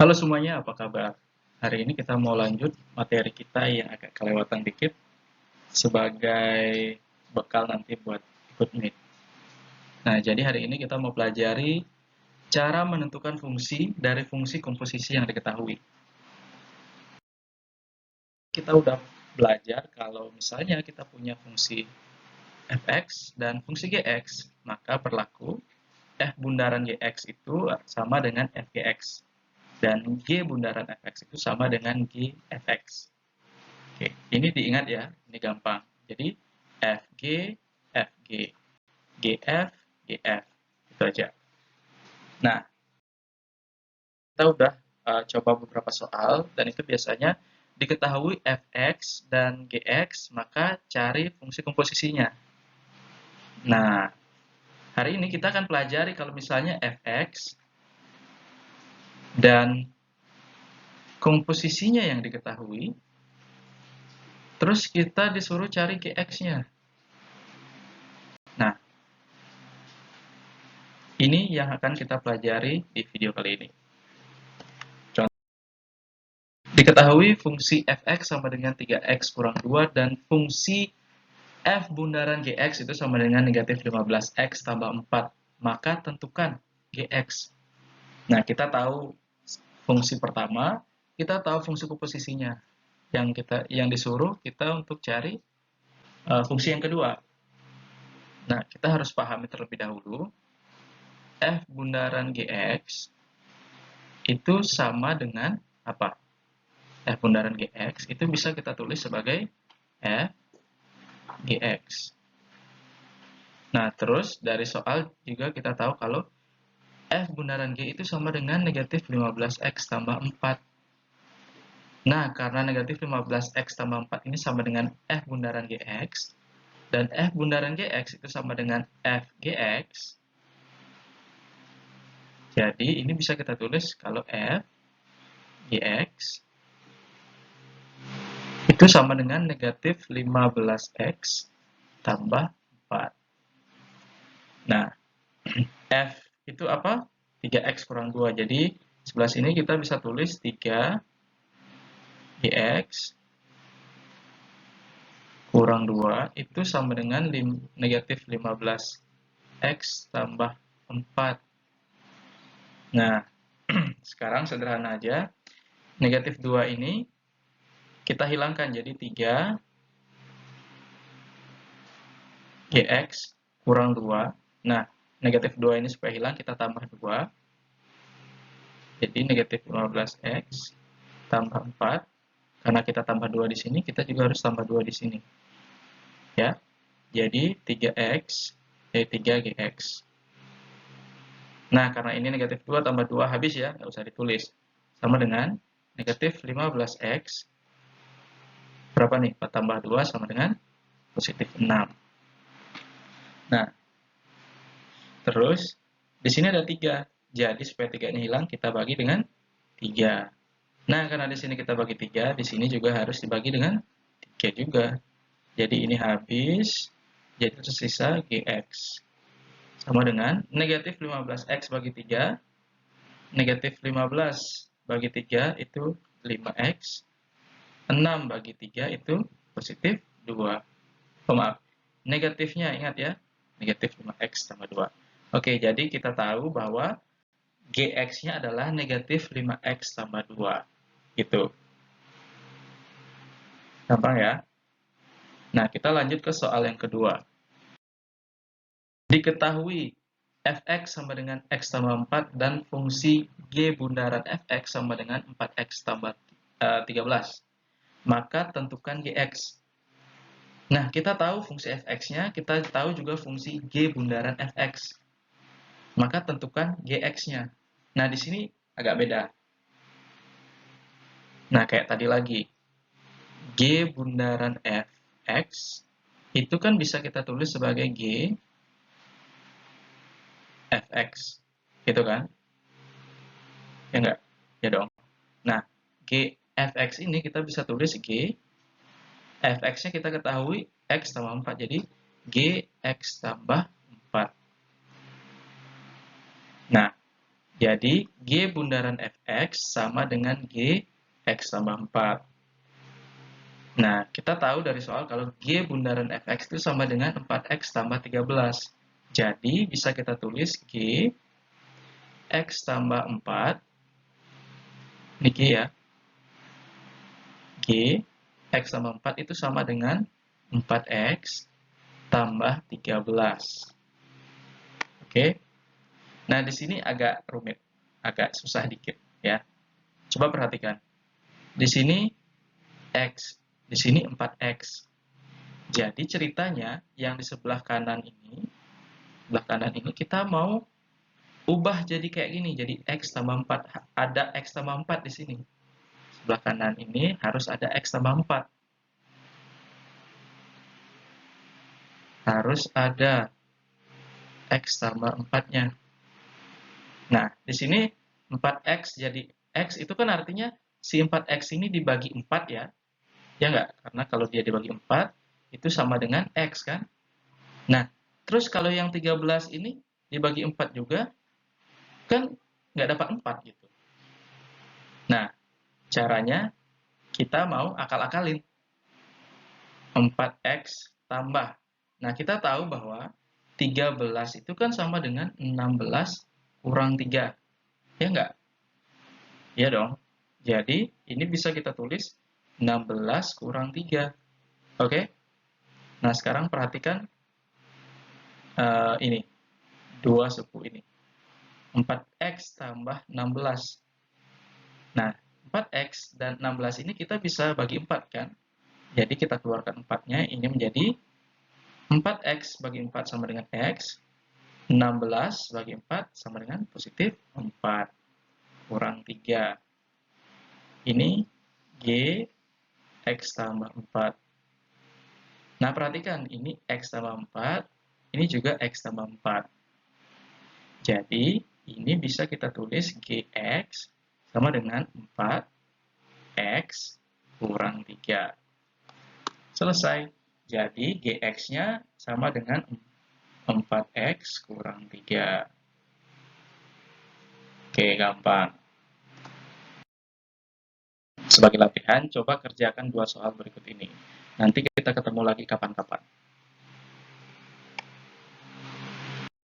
Halo semuanya, apa kabar? Hari ini kita mau lanjut materi kita yang agak kelewatan dikit sebagai bekal nanti buat ikut Meet. Nah, jadi hari ini kita mau pelajari cara menentukan fungsi dari fungsi komposisi yang diketahui. Kita udah belajar kalau misalnya kita punya fungsi fx dan fungsi gx, maka berlaku f bundaran gx itu sama dengan fgx. Dan G bundaran fx itu sama dengan G fx. Oke, ini diingat ya, ini gampang. Jadi FG, FG, GF, GF, itu aja. Nah, kita udah coba beberapa soal, dan itu biasanya diketahui Fx dan Gx, maka cari fungsi komposisinya. Nah, hari ini kita akan pelajari kalau misalnya Fx dan komposisinya yang diketahui, terus kita disuruh cari Gx-nya. Nah, ini yang akan kita pelajari di video kali ini. Diketahui fungsi fx sama dengan 3x kurang 2 dan fungsi f bundaran gx itu sama dengan negatif 15x tambah 4. Maka tentukan gx. Nah, kita tahu fungsi pertama, kita tahu fungsi komposisinya. Yang disuruh kita untuk cari fungsi yang kedua. Nah, kita harus pahami terlebih dahulu f bundaran gx itu sama dengan apa? F bundaran gx itu bisa kita tulis sebagai f gx. Nah, terus dari soal juga kita tahu kalau f bundaran g itu sama dengan negatif 15x tambah 4. Nah, karena negatif 15x tambah 4 ini sama dengan f bundaran gx, dan f bundaran gx itu sama dengan f gx, jadi ini bisa kita tulis kalau f gx itu sama dengan negatif 15x tambah 4. Nah, f itu apa? 3x kurang 2. Jadi, sebelah sini kita bisa tulis 3 gx kurang 2 itu sama dengan negatif 15x tambah 4. Nah, sekarang sederhana aja. Negatif 2 ini kita hilangkan jadi 3 gx kurang 2. Nah, negatif 2 ini supaya hilang kita tambah 2. Jadi negatif 15x tambah 4. Karena kita tambah 2 di sini, kita juga harus tambah 2 di sini. Ya. Jadi 3x, 3gx. Nah, karena ini negatif 2 tambah 2 habis ya, nggak usah ditulis. Sama dengan negatif 15x. Berapa nih? 4 tambah 2 sama dengan positif 6. Nah, terus di sini ada 3. Jadi supaya 3 ini hilang, kita bagi dengan 3. Nah, karena di sini kita bagi 3, di sini juga harus dibagi dengan 3 juga. Jadi ini habis, jadi tersisa gx. Sama dengan negatif 15x bagi 3. Negatif 15 bagi 3 itu 5x. 6 bagi 3 itu positif 2. Oh, maaf. Negatifnya ingat ya. Negatif 5x tambah 2. Oke, jadi kita tahu bahwa gx-nya adalah negatif 5x tambah 2. Gitu. Gampang ya? Nah, kita lanjut ke soal yang kedua. Diketahui fx sama dengan x tambah 4 dan fungsi g bundaran fx sama dengan 4x tambah 13. Maka tentukan gx. Nah, kita tahu fungsi fx-nya, kita tahu juga fungsi g bundaran fx. Maka tentukan gx-nya. Nah, di sini agak beda. Nah, kayak tadi lagi. G bundaran fx itu kan bisa kita tulis sebagai g fx. Gitu kan? Ya enggak? Ya dong. Nah, g fx ini kita bisa tulis g fx-nya kita ketahui x tambah 4. Jadi, gx tambah 4. Nah, Jadi, G bundaran Fx sama dengan G X tambah 4. Nah, kita tahu dari soal kalau G bundaran Fx itu sama dengan 4x tambah 13. Jadi, bisa kita tulis G X tambah 4. Ini G ya. G X tambah 4 itu sama dengan 4x tambah 13. Oke. Nah, di sini agak rumit, agak susah dikit ya. Coba perhatikan. Di sini X, di sini 4x. Jadi ceritanya yang di sebelah kanan ini kita mau ubah jadi kayak gini, jadi X tambah 4. Ada X tambah 4 di sini. Sebelah kanan ini harus ada X tambah 4. Harus ada X tambah 4-nya. Nah, di sini 4x jadi X itu kan artinya si 4x ini dibagi 4 ya. Ya nggak? Karena kalau dia dibagi 4, itu sama dengan X kan? Nah, terus kalau yang 13 ini dibagi 4 juga, kan nggak dapat 4 gitu. Nah, caranya kita mau akal-akalin. 4x tambah. Nah, kita tahu bahwa 13 itu kan sama dengan 16 kurang 3. Ya nggak? Ya dong. Jadi, ini bisa kita tulis 16 kurang 3. Oke? Nah, sekarang perhatikan ini. 2 suku ini. 4x tambah 16. Nah, 4x dan 16 ini kita bisa bagi 4 kan? Jadi kita keluarkan 4-nya, ini menjadi 4x bagi 4 sama dengan x, 16 bagi 4 sama dengan positif 4, kurang 3. Ini G X tambah 4. Nah, perhatikan, ini X tambah 4, ini juga X tambah 4. Jadi, ini bisa kita tulis GX sama dengan 4X kurang 3. Selesai. Jadi, GX-nya sama dengan 4X kurang 3. Oke, gampang. Sebagai latihan, coba kerjakan 2 soal berikut ini. Nanti kita ketemu lagi kapan-kapan.